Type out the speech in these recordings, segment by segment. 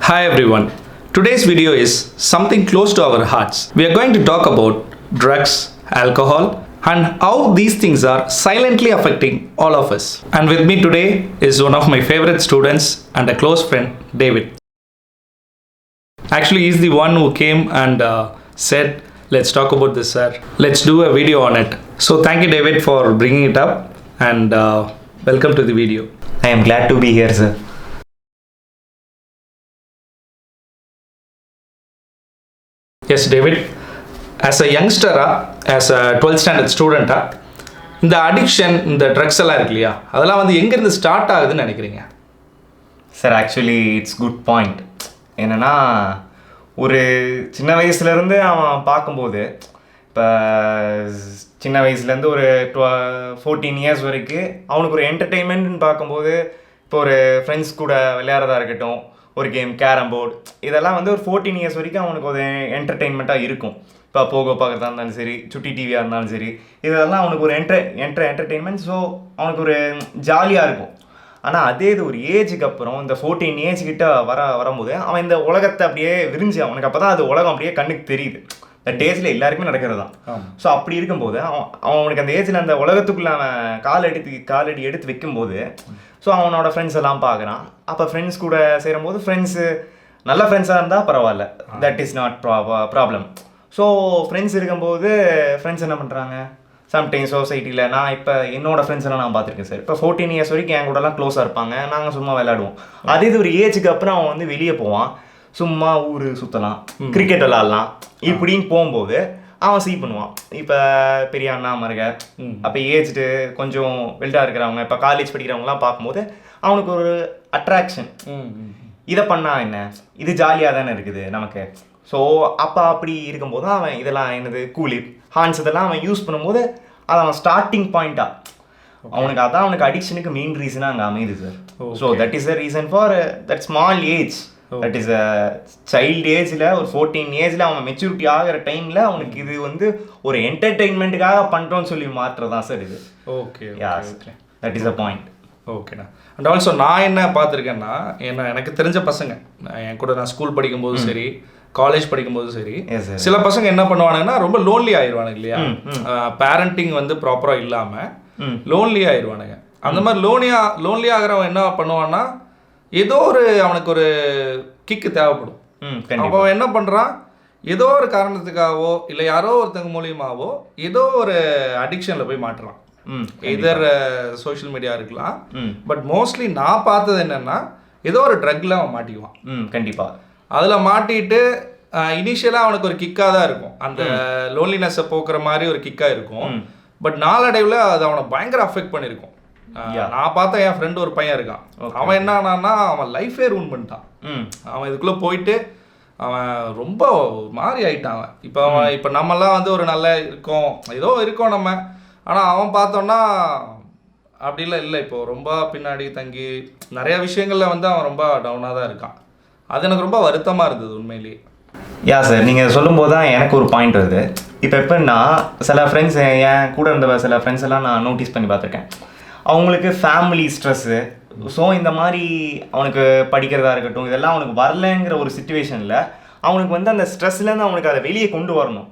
Hi everyone. Today's video is something close to our hearts. We are going to talk about drugs, alcohol, and how these things are silently affecting all of us. And with me today is one of my favorite students and a close friend, David. Actually, he's the one who came and said, let's talk about this, sir. Let's do a video on it. So thank you, David, for bringing it up and welcome to the video. I am glad to be here, sir. Yes, David. As a youngster, as a 12th standard student, இந்த addiction இந்த drugs எல்லாம் இருக்கு இல்லையா, அதெல்லாம் வந்து எங்கேருந்து start ஆகுதுன்னு நினைக்கிறீங்க? Sir actually it's good point. என்னென்னா ஒரு சின்ன வயசுலேருந்து அவன் பார்க்கும்போது, இப்போ சின்ன வயசுலேருந்து ஒரு 14 இயர்ஸ் வரைக்கும் அவனுக்கு ஒரு என்டர்டெயின்மெண்ட்னு பார்க்கும்போது, இப்போ ஒரு ஃப்ரெண்ட்ஸ் கூட விளையாடுறதா இருக்கட்டும், ஒரு கேம் கேரம் போர்டு, இதெல்லாம் வந்து ஒரு 14 இயர்ஸ் வரைக்கும் அவனுக்கு ஒரு என்டர்டெயின்மெண்ட்டாக இருக்கும். இப்போ போகோ பார்க்குறதா இருந்தாலும் சரி, சுட்டி டிவியாக இருந்தாலும் சரி, இதெல்லாம் அவனுக்கு ஒரு என்டர்டெயின்மெண்ட். ஸோ அவனுக்கு ஒரு ஜாலியாக இருக்கும். ஆனால் அதே இது ஒரு ஏஜுக்கு அப்புறம் இந்த 14 ஏஜ் கிட்ட வரும்போது அவன் இந்த உலகத்தை அப்படியே விரிஞ்சு, அவனுக்கு அப்போ தான் அது உலகம் அப்படியே கண்ணுக்கு தெரியுது. இந்த டேஜில் எல்லாருக்குமே நடக்கிறது தான். ஸோ அப்படி இருக்கும்போது அவனுக்கு அந்த ஏஜில் அந்த உலகத்துக்குள்ளே அவன் காலடி எடுத்து வைக்கும்போது, ஸோ அவனோட ஃப்ரெண்ட்ஸ் எல்லாம் பார்க்குறான். அப்போ ஃப்ரெண்ட்ஸ் கூட சேரும்போது ஃப்ரெண்ட்ஸு நல்ல ஃப்ரெண்ட்ஸாக இருந்தால் பரவாயில்ல, that is not problem. So friends இருக்கும்போது ஃப்ரெண்ட்ஸ் என்ன பண்ணுறாங்க, சம்டைம்ஸ் சொசைட்டியில் நான் இப்போ என்னோடய ஃப்ரெண்ட்ஸ் எல்லாம் நான் பார்த்துருக்கேன் சார். இப்போ 14 இயர்ஸ் வரைக்கும் என் கூடலாம் க்ளோஸாக இருப்பாங்க, நாங்கள் சும்மா விளையாடுவோம். அதே இது ஒரு ஏஜுக்கு அப்புறம் அவன் வந்து வெளியே போவான், சும்மா ஊர் சுற்றலாம், கிரிக்கெட் விளாட்லாம், இப்படின்னு போகும்போது அவன் பண்ணுவான். இப்போ பெரிய அண்ணா மருக, அப்போ ஏஜ்டு கொஞ்சம் வெல்டாக இருக்கிறவங்க, இப்போ காலேஜ் படிக்கிறவங்கலாம் பார்க்கும்போது அவனுக்கு ஒரு அட்ராக்ஷன், இதை பண்ணால் என்ன, இது ஜாலியாக தானே இருக்குது நமக்கு. ஸோ அப்போ அப்படி இருக்கும்போது அவன் இதெல்லாம் என்னது கூலிப் ஹான்ஸ் இதெல்லாம் அவன் யூஸ் பண்ணும்போது அது அவன் ஸ்டார்டிங் பாயிண்ட்டாக அவனுக்கு அதான் அவனுக்கு அடிக்ஷனுக்கு மெயின் ரீசனாக அங்கே அமையுது sir. So that is the reason for that small age. That is a child ஏஜில் ஒரு 14 ஏஜில் அவன் மெச்சூரிட்டி ஆகிற டைமில் அவனுக்கு இது வந்து ஒரு என்டர்டெயின்மெண்ட்டுக்காக பண்ணுறோன்னு சொல்லி மாற்றுறதான் சார் இது. Okay, that is a point. ஓகேண்ணா. அண்ட் ஆல்சோ நான் என்ன பார்த்துருக்கேன்னா, எனக்கு தெரிஞ்ச பசங்க, என் கூட நான் ஸ்கூல் படிக்கும்போது சரி, காலேஜ் படிக்கும்போது சரி, சில பசங்க என்ன பண்ணுவானுங்கன்னா ரொம்ப லோன்லி ஆயிடுவானுங்க இல்லையா, பேரண்டிங் வந்து ப்ராப்பராக இல்லாமல் லோன்லி ஆயிடுவானுங்க. அந்த மாதிரி லோன்லி ஆகிறவன் என்ன பண்ணுவான்னா, ஏதோ ஒரு அவனுக்கு ஒரு கிக்கு தேவைப்படும். அப்போ அவன் என்ன பண்ணுறான், ஏதோ ஒரு காரணத்துக்காகவோ இல்லை யாரோ ஒருத்தங்க மூலியமாகவோ ஏதோ ஒரு அடிக்ஷனில் போய் மாட்டுறான். இதர் சோஷியல் மீடியா இருக்கலாம், பட் மோஸ்ட்லி நான் பார்த்தது என்னென்னா ஏதோ ஒரு ட்ரக்கில் அவன் மாட்டிக்குவான். கண்டிப்பாக அதில் மாட்டிட்டு இனிஷியலாக அவனுக்கு ஒரு கிக்காக தான் இருக்கும், அந்த லோன்லினஸை போக்குற மாதிரி ஒரு கிக்காக இருக்கும். பட் நாளடைவில் அது அவனை பயங்கர அஃபெக்ட் பண்ணியிருக்கும். நான் பார்த்தா என் ஃப்ரெண்டு ஒரு பையன் இருக்கான், அவன் என்ன ஆனான்னா அவன் லைஃபே ரூன் பண்ணிட்டான். அவன் இதுக்குள்ளே போயிட்டு அவன் ரொம்ப மாறி ஆயிட்டான். இப்போ நம்மலாம் வந்து ஒரு நல்ல இருக்கோம், ஏதோ இருக்கோம் நம்ம, ஆனால் அவன் பார்த்தோன்னா அப்படிலாம் இல்லை. இப்போ ரொம்ப பின்னாடி தங்கி நிறைய விஷயங்களில் வந்து அவன் ரொம்ப டவுனாக தான் இருக்கான். அது எனக்கு ரொம்ப வருத்தமாக இருந்தது உண்மையிலேயே. யா சார், நீங்கள் சொல்லும்போது தான் எனக்கு ஒரு பாயிண்ட் வருது. இப்போ எப்படின்னா சில ஃப்ரெண்ட்ஸ், என் கூட இருந்த சில ஃப்ரெண்ட்ஸ் எல்லாம் நான் நோட்டீஸ் பண்ணி பார்த்துருக்கேன், அவங்களுக்கு ஃபேமிலி ஸ்ட்ரெஸ்ஸு, ஸோ இந்த மாதிரி அவனுக்கு படிக்கிறதா இருக்கட்டும் இதெல்லாம் அவனுக்கு வரலைங்கிற ஒரு சுச்சுவேஷனில் அவனுக்கு வந்து அந்த ஸ்ட்ரெஸ்லேருந்து அவனுக்கு அதை வெளியே கொண்டு வரணும்.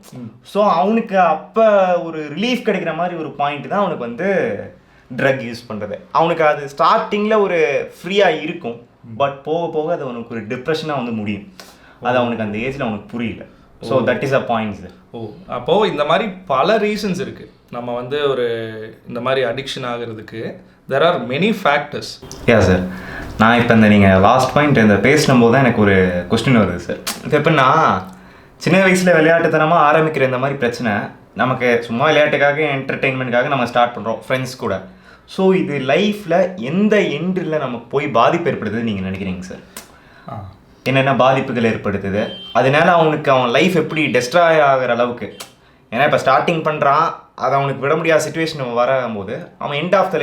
ஸோ அவனுக்கு அப்போ ஒரு ரிலீஃப் கிடைக்கிற மாதிரி ஒரு பாயிண்ட் தான் அவனுக்கு வந்து ட்ரக் யூஸ் பண்ணுறது. அவனுக்கு அது ஸ்டார்டிங்கில் ஒரு ஃப்ரீயாக இருக்கும், பட் போக போக அது அவனுக்கு ஒரு டிப்ரெஷனாக வந்து முடியும். அது அவனுக்கு அந்த ஏஜில் அவனுக்கு புரியல. So that is a point sir. அப்போது இந்த மாதிரி பல ரீசன்ஸ் இருக்குது. நம்ம வந்து ஒரு இந்த மாதிரி அடிக்ஷன் ஆகிறதுக்கு there are many factors. Yeah sir, நான் இப்போ இந்த நீங்கள் லாஸ்ட் பாயிண்ட் இந்த பேசினும்போது தான் எனக்கு ஒரு கொஸ்டின் வருது சார். இப்போ எப்படின்னா சின்ன வயசில் விளையாட்டுத்தனமாக ஆரம்பிக்கிற இந்த மாதிரி பிரச்சனை நமக்கு சும்மா விளையாட்டுக்காக என்டர்டெயின்மெண்ட்டுக்காக நம்ம ஸ்டார்ட் பண்ணுறோம் ஃப்ரெண்ட்ஸ் கூட. ஸோ இது லைஃப்பில் எந்த எண்டில் நமக்கு போய் பாதிப்பு ஏற்படுத்துதுன்னு நீங்கள் நினைக்கிறீங்க சார்? என்னென்ன பாதிப்புகள் ஏற்படுத்துது, அதனால அவன் லைஃப் எப்படி டெஸ்ட்ராய் ஆகிற அளவுக்கு, ஏன்னா இப்போ ஸ்டார்டிங் பண்ணுறான், அதை அவனுக்கு விட முடியாத சுச்சுவேஷன் வரும்போது அவன் எண்ட் ஆஃப் த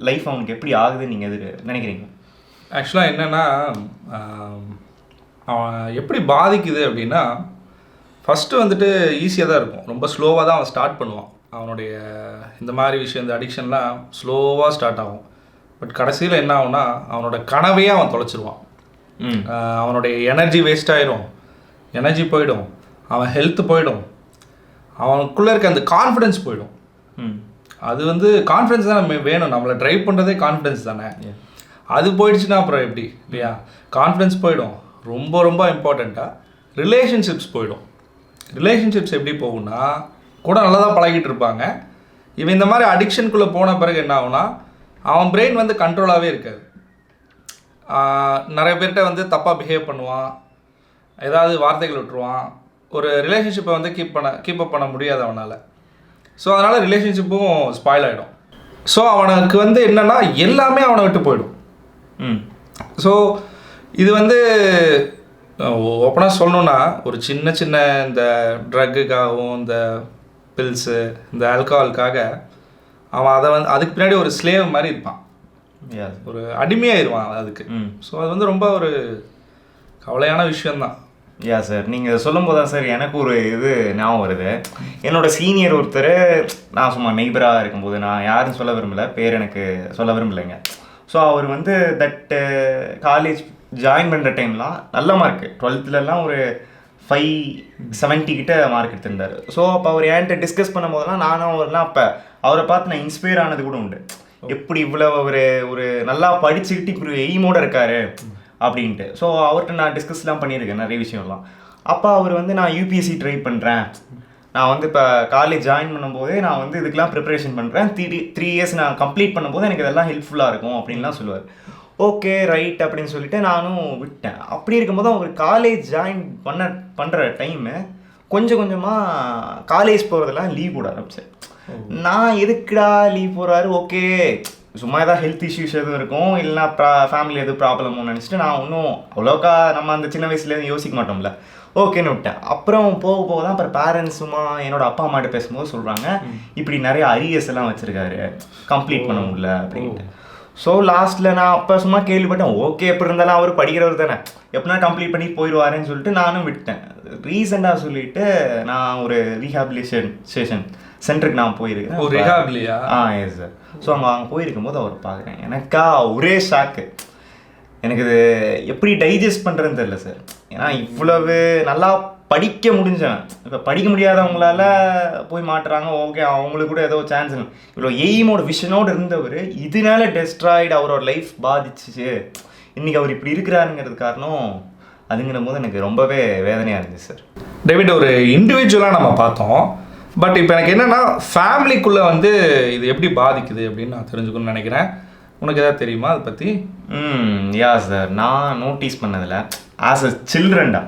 லைஃப் அவனுக்கு எப்படி ஆகுதுன்னு நீங்கள் எது நினைக்கிறீங்க? ஆக்சுவலாக என்னென்னா, அவன் எப்படி பாதிக்குது அப்படின்னா, ஃபஸ்ட்டு வந்துட்டு ஈஸியாக தான் இருக்கும், ரொம்ப ஸ்லோவாக தான் அவன் ஸ்டார்ட் பண்ணுவான். அவனுடைய இந்த மாதிரி விஷயம், இந்த அடிக்ஷன்லாம் ஸ்லோவாக ஸ்டார்ட் ஆகும். பட் கடைசியில் என்ன ஆகும்னா அவனோட கனவையே அவன் தொலைச்சிருவான். அவனுடைய எனர்ஜி வேஸ்ட் ஆயிரும், எனர்ஜி போயிடும், அவன் ஹெல்த் போயிடும், அவனுக்குள்ளே இருக்க அந்த கான்ஃபிடென்ஸ் போயிடும். அது வந்து கான்ஃபிடென்ஸ் தான் நம்ம வேணும், நம்மளை ட்ரைவ் பண்ணுறதே கான்ஃபிடென்ஸ் தானே. அது போயிடுச்சுன்னா அப்புறம் எப்படி இல்லையா? கான்ஃபிடென்ஸ் போயிடும். ரொம்ப ரொம்ப இம்பார்ட்டண்ட்டாக ரிலேஷன்ஷிப்ஸ் போயிடும். ரிலேஷன்ஷிப்ஸ் எப்படி போகும்னா, கூட நல்லா தான் பழகிட்டு இருப்பாங்க, இவன் இந்த மாதிரி அடிக்ஷனுக்குள்ளே போன பிறகு என்ன ஆகுனா அவன் பிரெயின் வந்து கண்ட்ரோலாகவே இருக்காது. நிறைய பேர்கிட்ட வந்து தப்பாக பிஹேவ் பண்ணுவான், ஏதாவது வார்த்தைகள் விட்டுருவான், ஒரு ரிலேஷன்ஷிப்பை வந்து கீப் அப் பண்ண முடியாது அவனால். ஸோ அதனால் ரிலேஷன்ஷிப்பும் ஸ்பாயில் ஆகிடும். ஸோ அவனுக்கு வந்து என்னென்னா எல்லாமே அவனை விட்டு போயிடும். ஸோ இது வந்து ஓப்பனாக சொல்லணுன்னா, ஒரு சின்ன சின்ன இந்த ட்ரக்குக்காகவும் இந்த பில்ஸு இந்த ஆல்கஹாலுக்காக அவன் அதை வந்து அதுக்கு பின்னாடி ஒரு ஸ்லேவ் மாதிரி இருப்பான், ஒரு அடிமையாயிருவான் அதுக்கு. ஸோ அது வந்து ரொம்ப ஒரு கவலையான விஷயந்தான். யா சார், நீங்கள் சொல்லும் போது தான் சார் எனக்கு ஒரு இது ஞாபகம் வருது. என்னோட சீனியர் ஒருத்தர், நான் சும்மா நெய்பராக இருக்கும்போது, நான் யாரும் சொல்ல விரும்பலை, பேர் எனக்கு சொல்ல விரும்பலைங்க. ஸோ அவர் வந்து காலேஜ் ஜாயின் பண்ணுற டைம்லாம் நல்ல மார்க்கு, 12th ஒரு 570 கிட்ட மார்க் எடுத்திருந்தார். ஸோ அப்போ அவர் என்கிட்ட டிஸ்கஸ் பண்ணும் போதெல்லாம் நானும் அவர்லாம் அப்போ அவரை பார்த்து நான் இன்ஸ்பயர் ஆனது கூட உண்டு. எப்படி இவ்வளோ ஒரு நல்லா படிச்சுக்கிட்டு இப்படி எய்மோடு இருக்காரு அப்படின்ட்டு. ஸோ அவர்கிட்ட நான் டிஸ்கஸ்லாம் பண்ணியிருக்கேன் நிறைய விஷயம்லாம். அப்போ அவர் வந்து நான் யூபிஎஸ்சி ட்ரை பண்ணுறேன், நான் வந்து இப்போ காலேஜ் ஜாயின் பண்ணும்போதே நான் வந்து இதுக்கெலாம் ப்ரிப்பரேஷன் பண்ணுறேன், 3 years நான் கம்ப்ளீட் பண்ணும்போது எனக்கு இதெல்லாம் ஹெல்ப்ஃபுல்லாக இருக்கும் அப்படின்லாம் சொல்லுவார். ஓகே ரைட் அப்படின்னு சொல்லிட்டு நானும் விட்டேன். அப்படி இருக்கும்போது அவர் காலேஜ் ஜாயின் பண்ணுற டைமு கொஞ்சம் கொஞ்சமாக காலேஜ் போகிறதெல்லாம் லீவ் போட ஆரம்பித்தேன். நான் எதுக்குடா லீவ் போடுறாரு, ஓகே சும்மா ஏதாவது ஹெல்த் இஷ்யூஸ் எதுவும் இருக்கும், இல்லைனா ஃபேமிலி எதுவும் ப்ராப்ளம்னு நினச்சிட்டு நான் ஒன்றும் அவ்வளோக்கா நம்ம அந்த சின்ன வயசுலேருந்து யோசிக்க மாட்டோம்ல, ஓகேன்னு விட்டேன். அப்புறம் போக போக தான் அப்புறம் பேரண்ட்ஸ் சும்மா என்னோட அப்பா அம்மாட்ட பேசும்போது சொல்கிறாங்க, இப்படி நிறைய அரியர்ஸ் எல்லாம் வச்சுருக்காரு, கம்ப்ளீட் பண்ண முடியல அப்படின்ட்டு. ஸோ லாஸ்ட்டில் நான் அப்போ சும்மா கேள்விப்பட்டேன், ஓகே எப்படி இருந்தாலும் அவர் படிக்கிறவர் தானே, எப்படின்னா கம்ப்ளீட் பண்ணி போயிடுவாருன்னு சொல்லிட்டு நானும் விட்டேன். ரீசெண்டாக சொல்லிட்டு நான் ஒரு ரீஹாபிலிட்டேஷன் சென்டருக்கு நான் போயிருக்கேன். Yes sir. ஸோ அங்கே போயிருக்கும்போது அவர் பார்க்குறேன், எனக்கா ஒரே ஷாக்கு. எனக்கு இது எப்படி டைஜஸ்ட் பண்ணுறதுன்னு தெரியல சார். ஏன்னா இவ்வளவு நல்லா படிக்க முடிஞ்சவன், இப்போ படிக்க முடியாதவங்களால போய் மாட்டுறாங்க, ஓகே அவங்களுக்கு கூட ஏதோ சான்ஸ் இல்லை. இவ்வளோ எய்மோட விஷனோடு இருந்தவர் இதனால டெஸ்ட்ராய்டு, அவரோட லைஃப் பாதிச்சிச்சு, இன்றைக்கி அவர் இப்படி இருக்கிறாருங்கிறது காரணம் அதுங்கிற போது எனக்கு ரொம்பவே வேதனையாக இருந்துச்சு சார். டேவிட், ஒரு இண்டிவிஜுவலாக நம்ம பார்த்தோம், பட் இப்போ எனக்கு என்னென்னா ஃபேமிலிக்குள்ளே வந்து இது எப்படி பாதிக்குது அப்படின்னு நான் தெரிஞ்சுக்கணும்னு நினைக்கிறேன். உனக்கு எதாவது தெரியுமா அதை பற்றி? யா சார், நான் நோட்டீஸ் பண்ணதில் ஆஸ் அ சில்ட்ரன்டா,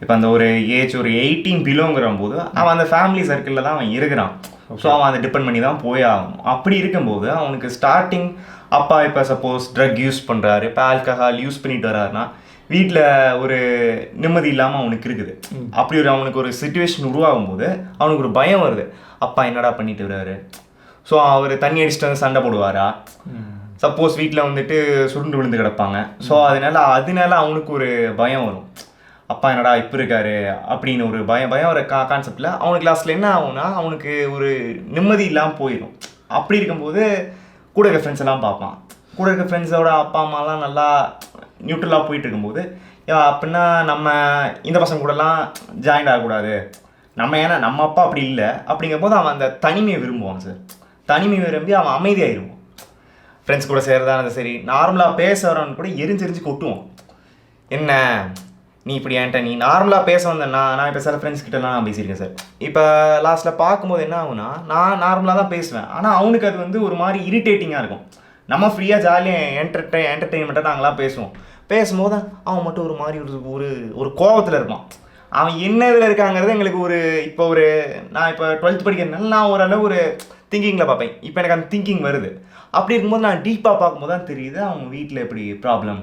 இப்போ அந்த ஒரு ஏஜ் ஒரு 18 பிலோங்கிற போது அவன் அந்த ஃபேமிலி சர்க்கிளில் தான் அவன் இருக்கிறான். ஸோ அவன் அதை டிபெண்ட் பண்ணி தான் போய் ஆகணும். அப்படி இருக்கும்போது அவனுக்கு ஸ்டார்டிங் அப்பா இப்போ சப்போஸ் ட்ரக் யூஸ் பண்ணுறாரு, இப்போ ஆல்கஹால் யூஸ் பண்ணிட்டு வர்றாருன்னா வீட்டில் ஒரு நிம்மதி இல்லாமல் அவனுக்கு இருக்குது. அப்படி அவனுக்கு ஒரு சிச்சுவேஷன் உருவாகும் போது அவனுக்கு ஒரு பயம் வருது, அப்பா என்னடா பண்ணிட்டு வர்றாரு, ஸோ அவர் தண்ணி அடிச்சுட்டு வந்து சண்டை போடுவாரா, சப்போஸ் வீட்டில் வந்துட்டு சுருண்டு விழுந்து கிடப்பாங்க. ஸோ அதனால அவனுக்கு ஒரு பயம் வரும், அப்பா என்னடா இப்போ இருக்காரு அப்படின்னு ஒரு பயம் ஒரு கான்செப்டில் அவனுக்கு லாஸ்ட்டில் என்ன ஆகும்னா அவனுக்கு ஒரு நிம்மதி இல்லாமல் போயிடும். அப்படி இருக்கும்போது கூட இருக்க ஃப்ரெண்ட்ஸ் எல்லாம் பார்ப்பான், கூட இருக்க ஃப்ரெண்ட்ஸோட அப்பா அம்மாலாம் நல்லா நியூட்ரலாக போயிட்டு இருக்கும்போது அப்படின்னா நம்ம இந்த பசங்க கூடலாம் ஜாயின் ஆகக்கூடாது, ஏன்னா நம்ம அப்பா அப்படி இல்லை அப்படிங்கும்போது அவன் அந்த தனிமையை விரும்புவான் சார். தனிமை விரும்பி அவன் அமைதியாகிடுவான். ஃப்ரெண்ட்ஸ் கூட சேர்றதானது சரி, நார்மலாக பேசுகிறவன் கூட எரிஞ்சு கொட்டுவான், என்ன நீ இப்படி என்கிட்ட நீ நார்மலாக பேச வந்தேன்னா, நான் இப்போ சில ஃப்ரெண்ட்ஸ் கிட்டலாம் நான் பேசியிருக்கேன் சார். இப்போ லாஸ்ட்டில் பார்க்கும்போது என்ன ஆகுனா, நான் நார்மலாக தான் பேசுவேன், ஆனால் அவனுக்கு அது வந்து ஒரு மாதிரி இரிட்டேட்டிங்காக இருக்கும். நம்ம ஃப்ரீயாக ஜாலியாக என்டர்டெயின்மெண்ட்டாக நாங்களாம் பேசும்போது அவன் மட்டும் ஒரு மாதிரி ஒரு கோபத்தில் இருப்பான். அவன் என்ன இதில் இருக்காங்கிறது எங்களுக்கு இப்போ நான் இப்போ 12th படிக்கிறதுனால நான் ஓரளவு ஒரு திங்கிங்கில் பார்ப்பேன். இப்போ எனக்கு அந்த திங்கிங் வருது. அப்படி இருக்கும்போது நான் டீப்பாக பார்க்கும்போது தான் தெரியுது அவங்க வீட்டில் எப்படி ப்ராப்ளம்,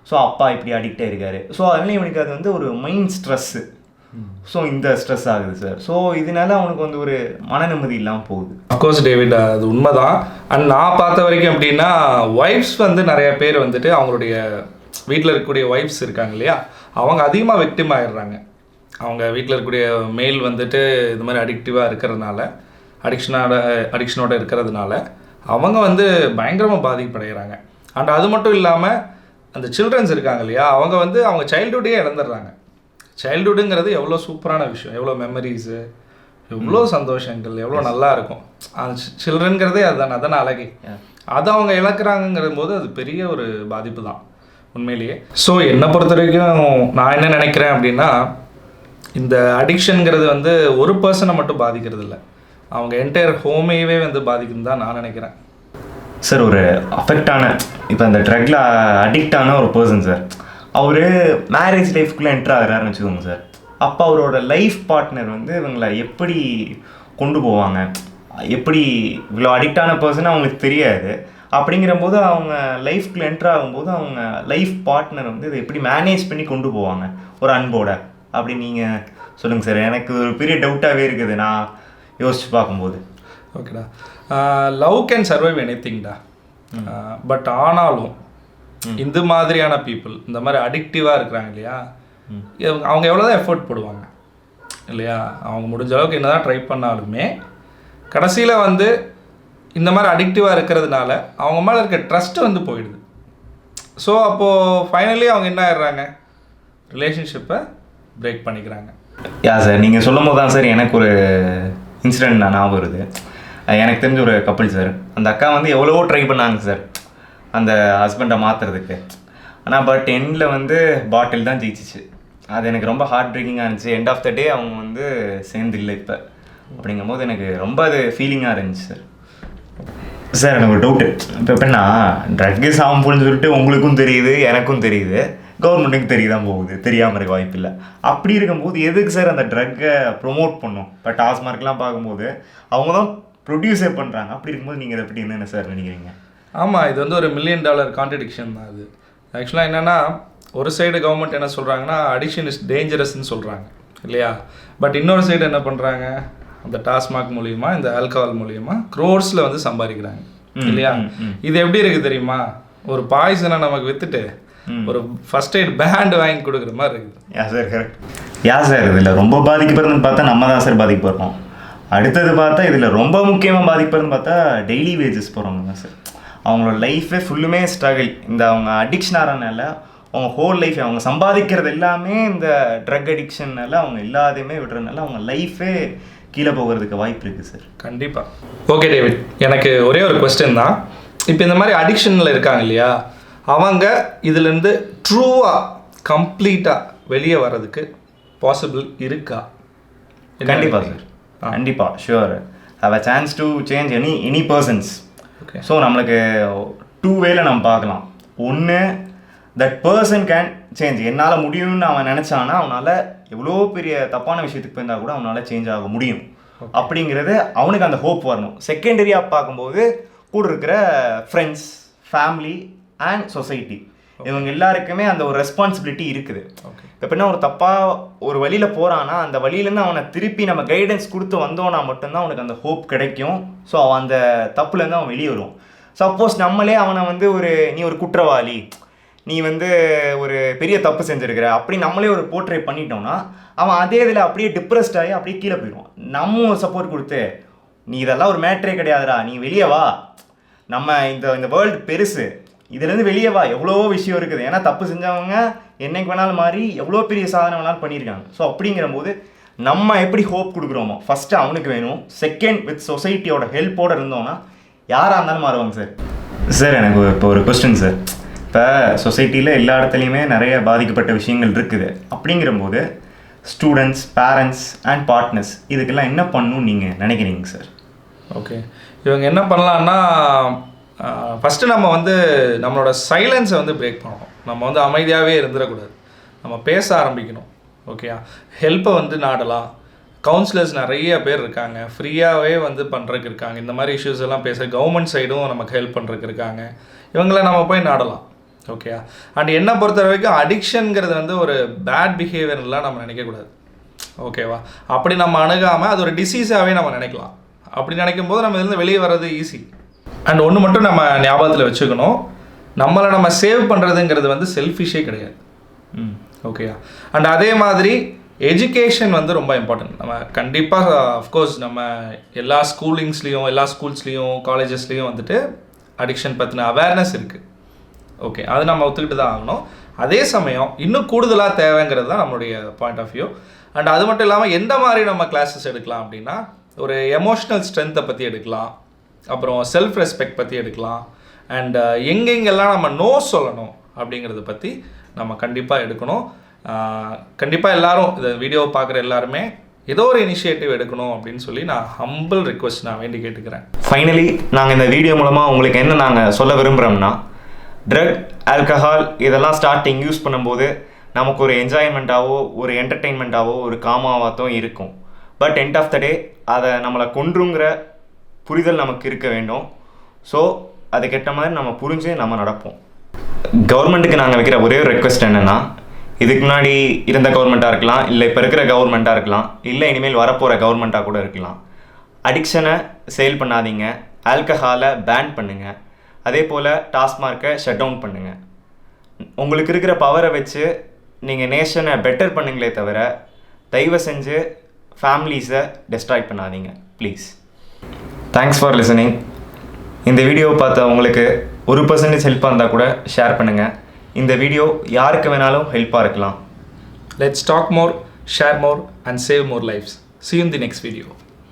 ஸோ அப்பா இப்படி அடிக்டாக இருக்காரு. ஸோ அதனால இவனுக்கு அது வந்து ஒரு மைண்ட் ஸ்ட்ரெஸ்ஸு. ஸோ இந்த ஸ்ட்ரெஸ் ஆகுது சார். ஸோ இதனால அவனுக்கு வந்து ஒரு மன நிம்மதி இல்லாமல் போகுது. அஃப்கோர்ஸ் டேவிட், அது உண்மைதான். அண்ட் நான் பார்த்த வரைக்கும் எப்படின்னா, ஒய்ஃப்ஸ் வந்து நிறைய பேர் வந்துட்டு அவங்களுடைய வீட்டில் இருக்கக்கூடிய ஒய்ஃப்ஸ் இருக்காங்க இல்லையா, அவங்க அதிகமாக விக்டிம் ஆகிடுறாங்க. அவங்க வீட்டில் இருக்கக்கூடிய மேல் வந்துட்டு இது மாதிரி அடிக்டிவாக இருக்கிறதுனால, அடிக்ஷனோட இருக்கிறதுனால அவங்க வந்து பயங்கரமாக பாதிப்படைகிறாங்க. அண்ட் அது மட்டும் இல்லாமல் அந்த சில்ட்ரன்ஸ் இருக்காங்க இல்லையா, அவங்க வந்து அவங்க சைல்டுஹுட்டே இழந்துடுறாங்க. சைல்டுஹுட்டுங்கிறது எவ்வளோ சூப்பரான விஷயம், எவ்வளோ மெமரிஸு, எவ்வளோ சந்தோஷங்கள், எவ்வளோ நல்லா இருக்கும். அந்த சில்ட்ரன்கிறதே அதுதான், அதான அழகே. அதை அவங்க இழக்கிறாங்கங்கிற போது அது பெரிய ஒரு பாதிப்பு தான் உண்மையிலேயே. ஸோ என்னை பொறுத்த வரைக்கும் நான் என்ன நினைக்கிறேன் அப்படின்னா, இந்த அடிக்ஷனுங்கிறது வந்து ஒரு பர்சனை மட்டும் பாதிக்கிறது இல்லை, அவங்க என்டையர் ஹோமையவே வந்து பாதிக்குதுன்னு தான் நான் நினைக்கிறேன். சார் ஒரு அஃபெக்டான இப்போ அந்த ட்ரக்கில் அடிக்ட் ஆன ஒரு பர்சன் சார், அவர் மேரேஜ் லைஃப்குள்ளே என்ட்ரு ஆகிறாருன்னு வச்சுக்கோங்க சார். அப்போ அவரோட லைஃப் பார்ட்னர் வந்து இவங்களை எப்படி கொண்டு போவாங்க, எப்படி இவ்வளோ அடிக்டான பர்சன் அவங்களுக்கு தெரியாது. அப்படிங்கிற போது அவங்க லைஃப்குள்ளே என்ட்ரு ஆகும்போது அவங்க லைஃப் பார்ட்னர் வந்து இதை எப்படி மேனேஜ் பண்ணி கொண்டு போவாங்க ஒரு அன்போட, அப்படி நீங்கள் சொல்லுங்கள் சார். எனக்கு ஒரு பெரிய டவுட்டாகவே இருக்குது நான் யோசிச்சு பார்க்கும்போது. ஓகேடா, லவ் கேன் சர்வைவ் எனிதிங்டா. பட் ஆனாலும் இந்த மாதிரியான பீப்புள், இந்த மாதிரி அடிக்டிவாக இருக்கிறாங்க இல்லையா, அவங்க எவ்வளோதான் எஃபோர்ட் போடுவாங்க இல்லையா, அவங்க முடிஞ்ச அளவுக்கு என்ன தான் ட்ரை பண்ணாலுமே கடைசியில் வந்து இந்த மாதிரி அடிக்டிவாக இருக்கிறதுனால அவங்க மேலே இருக்க ட்ரஸ்ட்டு வந்து போயிடுது. ஸோ அப்போது ஃபைனலி அவங்க என்ன ஆயிடுறாங்க, ரிலேஷன்ஷிப்பை பிரேக் பண்ணிக்கிறாங்க. யா சார், நீங்கள் சொல்லும் போது தான் சார் எனக்கு ஒரு இன்சிடெண்ட் நான் ஞாபகம் வருது. எனக்கு தெரிஞ்ச ஒரு கப்புள் சார், அந்த அக்கா வந்து எவ்வளவோ ட்ரை பண்ணாங்க சார் அந்த ஹஸ்பண்டை மாற்றுறதுக்கு. ஆனால் பட் எண்டில் வந்து பாட்டில் தான் ஜெயிச்சிச்சு. அது எனக்கு ரொம்ப ஹார்ட் பிரேக்கிங்காக இருந்துச்சு. எண்ட் ஆஃப் த டே அவங்க வந்து சேர்ந்து இல்லை இப்போ. அப்படிங்கும் போது எனக்கு ரொம்ப அது ஃபீலிங்காக இருந்துச்சு சார். சார் எனக்கு ஒரு டவுட்டு, இப்போ எப்படின்னா ட்ரக் இஸ் ஹார்ம்ஃபுல்னு சொல்லிட்டு உங்களுக்கும் தெரியுது, எனக்கும் தெரியுது, கவர்மெண்ட்டுக்கு தெரியதான் போகுது, தெரியாமல் இருக்க வாய்ப்பு இல்லை. அப்படி இருக்கும்போது எதுக்கு சார் அந்த ட்ரக்கை ப்ரொமோட் பண்ணும்? இப்போ டாஸ்மார்க்லாம் பார்க்கும்போது அவங்க தான் ப்ரொடியூஸே பண்ணுறாங்க. அப்படி இருக்கும்போது நீங்கள் இதை பற்றி என்னென்ன சார் நினைக்கிறீங்க? ஆமாம், இது வந்து ஒரு $1 million கான்ட்ரடிக்ஷன் தான் அது. ஆக்சுவலாக என்னென்னா, ஒரு சைடு கவர்மெண்ட் என்ன சொல்கிறாங்கன்னா அடிக்ஷன் இஸ் டேஞ்சரஸ்ன்னு சொல்கிறாங்க இல்லையா, பட் இன்னொரு சைடு என்ன பண்ணுறாங்க, அந்த டாஸ்மாக் மூலியமா, இந்த ஆல்கஹால் மூலியமா க்ரோர்ஸில் வந்து சம்பாதிக்கிறாங்க இல்லையா. இது எப்படி இருக்குது தெரியுமா, ஒரு பாய்சனை நமக்கு விற்றுட்டு ஒரு ஃபர்ஸ்ட் எய்ட் பேண்ட் வாங்கி கொடுக்குற மாதிரி இருக்குது. யா சார், கரெக்ட். யா சார், இதில் ரொம்ப பாதிக்கப்படுறதுன்னு பார்த்தா நம்ம தான் சார் பாதிக்கப்படுறோம். அடுத்தது பார்த்தா இதில் ரொம்ப முக்கியமாக பாதிக்கப்படுறதுன்னு பார்த்தா டெய்லி வேஜஸ் போகிறவங்க தான் சார். அவங்களோட லைஃபே ஃபுல்லுமே ஸ்ட்ரகிள். இந்த அவங்க அடிக்ஷன் ஆகிறனால அவங்க ஹோல் லைஃப், அவங்க சம்பாதிக்கிறது எல்லாமே இந்த ட்ரக் அடிக்ஷன்னால அவங்க எல்லாத்தையுமே விடுறதுனால அவங்க லைஃபே கீழே போகிறதுக்கு வாய்ப்பு இருக்குது சார். கண்டிப்பாக. ஓகே டேவிட், எனக்கு ஒரே ஒரு கொஸ்டின் தான். இப்போ இந்த மாதிரி அடிக்ஷனில் இருக்காங்க இல்லையா, அவங்க இதுலேருந்து ட்ரூவாக கம்ப்ளீட்டாக வெளியே வர்றதுக்கு பாசிபிள் இருக்கா? கண்டிப்பாக சார், கண்டிப்பாக, sure. Have a chance to change any persons. Okay, so நம்மளுக்கு 2 வேல நம்ம பார்க்கலாம். ஒன்று, தட் பர்சன் கேன் சேஞ்ச். என்னால் முடியும்னு அவன் நினச்சானா அவனால் எவ்வளோ பெரிய தப்பான விஷயத்துக்கு போயிருந்தால் கூட அவனால் சேஞ்ச் ஆக முடியும் அப்படிங்கிறது அவனுக்கு அந்த ஹோப் வரணும். செகண்டரியாக பார்க்கும்போது கூட இருக்கிற ஃப்ரெண்ட்ஸ், ஃபேமிலி அண்ட் சொசைட்டி, இவங்க எல்லாருக்குமே அந்த ஒரு ரெஸ்பான்சிபிலிட்டி இருக்குது. எப்படின்னா ஒரு தப்பாக ஒரு வழியில் போகிறான்னா அந்த வழியிலேருந்து அவனை திருப்பி நம்ம கைடன்ஸ் கொடுத்து வந்தோன்னா மட்டும்தான் அவனுக்கு அந்த ஹோப் கிடைக்கும். ஸோ அவன் அந்த தப்புலேருந்து அவன் வெளியே வருவான். சப்போஸ் நம்மளே அவனை வந்து நீ ஒரு குற்றவாளி, நீ வந்து ஒரு பெரிய தப்பு செஞ்சுருக்கிற அப்படி நம்மளே ஒரு போர்ட்ரே பண்ணிட்டோம்னா அவன் அதே இதில் அப்படியே டிப்ரெஸ்ட் ஆகி அப்படியே கீழே போயிடுவான். நம்ம சப்போர்ட் கொடுத்து நீ இதெல்லாம் ஒரு மேட்ரே கிடையாதுடா, நீ வெளியே வா, நம்ம இந்த வேர்ல்டு பெருசு, இதுலேருந்து வெளியே வா, எவ்வளோ விஷயம் இருக்குது. ஏன்னா தப்பு செஞ்சவங்க என்னைக்கு வேணாலும் மாறி எவ்வளோ பெரிய சாதனை வேணாலும் பண்ணியிருக்காங்க. ஸோ அப்படிங்கிற போது நம்ம எப்படி ஹோப் கொடுக்குறோமோ ஃபஸ்ட்டு அவனுக்கு வேணும். செகண்ட், வித் சொசைட்டியோட ஹெல்ப்போடு இருந்தோன்னா யாராக இருந்தாலும் மாறுவாங்க சார். சார் எனக்கு இப்போ ஒரு கொஸ்டின் சார். இப்போ சொசைட்டியில் எல்லா இடத்துலையுமே நிறைய பாதிக்கப்பட்ட விஷயங்கள் இருக்குது. அப்படிங்கிறபோது ஸ்டூடெண்ட்ஸ், பேரண்ட்ஸ் அண்ட் பார்ட்னர்ஸ் இதுக்கெல்லாம் என்ன பண்ணணும்னு நீங்கள் நினைக்கிறீங்க சார்? ஓகே, இவங்க என்ன பண்ணலான்னா, ஃபஸ்ட்டு நம்ம வந்து நம்மளோட சைலன்ஸை வந்து பிரேக் பண்ணணும். நம்ம வந்து அமைதியாகவே இருந்துடக்கூடாது, நம்ம பேச ஆரம்பிக்கணும். ஓகேயா, ஹெல்ப்பை வந்து நாடலாம். கவுன்சிலர்ஸ் நிறைய பேர் இருக்காங்க, ஃப்ரீயாகவே வந்து பண்ணுறதுக்கு இருக்காங்க. இந்த மாதிரி இஷ்யூஸ் எல்லாம் பேச கவர்மெண்ட் சைடும் நமக்கு ஹெல்ப் பண்ணுறதுக்கு இருக்காங்க. இவங்கள நம்ம போய் நாடலாம். ஓகேயா, அண்ட் என்னை பொறுத்த வரைக்கும் அடிக்ஷனுங்கிறது வந்து ஒரு பேட் பிஹேவியர்லாம் நம்ம நினைக்கக்கூடாது. ஓகேவா, அப்படி நம்ம அணுகாமல் அது ஒரு டிசீஸாகவே நம்ம நினைக்கலாம். அப்படி நினைக்கும் போது நம்ம இதுலேருந்து வெளியே வர்றது ஈஸி. அண்ட் ஒன்று மட்டும் நம்ம ஞாபகத்தில் வச்சுக்கணும், நம்மளை நம்ம சேவ் பண்ணுறதுங்கிறது வந்து செல்ஃபிஷே கிடையாது. ஓகேயா, அண்ட் அதே மாதிரி எஜுகேஷன் வந்து ரொம்ப இம்பார்ட்டன்ட். நம்ம கண்டிப்பாக அஃப்கோர்ஸ் நம்ம எல்லா ஸ்கூல்ஸ்லேயும் காலேஜஸ்லேயும் வந்துட்டு அடிக்ஷன் பற்றின அவேர்னஸ் இருக்குது. ஓகே, அது நம்ம ஒத்துக்கிட்டு தான் ஆகணும். அதே சமயம் இன்னும் கூடுதலாக தேவைங்கிறது தான் நம்மளுடைய பாயிண்ட் ஆஃப் வியூ. அண்ட் அது மட்டும் இல்லாமல் எந்த மாதிரி நம்ம கிளாஸஸ் எடுக்கலாம் அப்படின்னா, ஒரு எமோஷ்னல் ஸ்ட்ரென்த்தை பற்றி எடுக்கலாம், அப்புறம் செல்ஃப் ரெஸ்பெக்ட் பற்றி எடுக்கலாம், அண்ட் எங்கெங்கெல்லாம் நம்ம நோ சொல்லணும் அப்படிங்கிறத பற்றி நம்ம கண்டிப்பாக எடுக்கணும். கண்டிப்பாக எல்லாரும் இந்த வீடியோவை பார்க்குற எல்லாருமே ஏதோ ஒரு இனிஷியேட்டிவ் எடுக்கணும் அப்படின்னு சொல்லி நான் ஹம்பிள் ரிக்வெஸ்ட் நான் வேண்டி கேட்டுக்கிறேன். ஃபைனலி நாங்கள் இந்த வீடியோ மூலமாக உங்களுக்கு என்ன நாங்கள் சொல்ல விரும்புகிறோம்னா, ட்ரக், ஆல்கஹால் இதெல்லாம் ஸ்டார்டிங் யூஸ் பண்ணும்போது நமக்கு ஒரு என்ஜாய்மெண்ட்டாவோ ஒரு என்டர்டெயின்மெண்ட்டாவோ ஒரு காமாவாக இருக்கும். பட் எண்ட் ஆஃப் த டே அதை நம்மளை கொன்றுங்கிற புரிதல் நமக்கு இருக்க வேண்டும். ஸோ அதுக்கேற்ற மாதிரி நம்ம புரிஞ்சு நம்ம நடப்போம். கவர்மெண்ட்டுக்கு நாங்கள் வைக்கிற ஒரே ஒரு ரெக்வெஸ்ட் என்னென்னா, இதுக்கு முன்னாடி இருந்த கவர்மெண்ட்டாக இருக்கலாம், இல்லை இப்போ இருக்கிற கவர்மெண்ட்டாக இருக்கலாம், இல்லை இனிமேல் வரப்போகிற கவர்மெண்ட்டாக கூட இருக்கலாம், அடிக்ஷனை சேல் பண்ணாதீங்க, ஆல்கஹாலை பேன் பண்ணுங்கள், அதே போல் டாஸ்மார்க்கை ஷட் டவுன் பண்ணுங்கள். உங்களுக்கு இருக்கிற பவரை வச்சு நீங்கள் நேஷனை பெட்டர் பண்ணுங்களே தவிர தயவு செஞ்சு ஃபேமிலிஸை டெஸ்ட்ராய் பண்ணாதீங்க ப்ளீஸ். Thanks for listening. இந்த வீடியோவை பார்த்த உங்களுக்கு 1% ஹெல்ப்பாக இருந்தால் கூட ஷேர் பண்ணுங்கள். இந்த வீடியோ யாருக்கு வேணாலும் ஹெல்ப்பாக இருக்கலாம். Let's talk more, share more and save more lives. See you in the next video.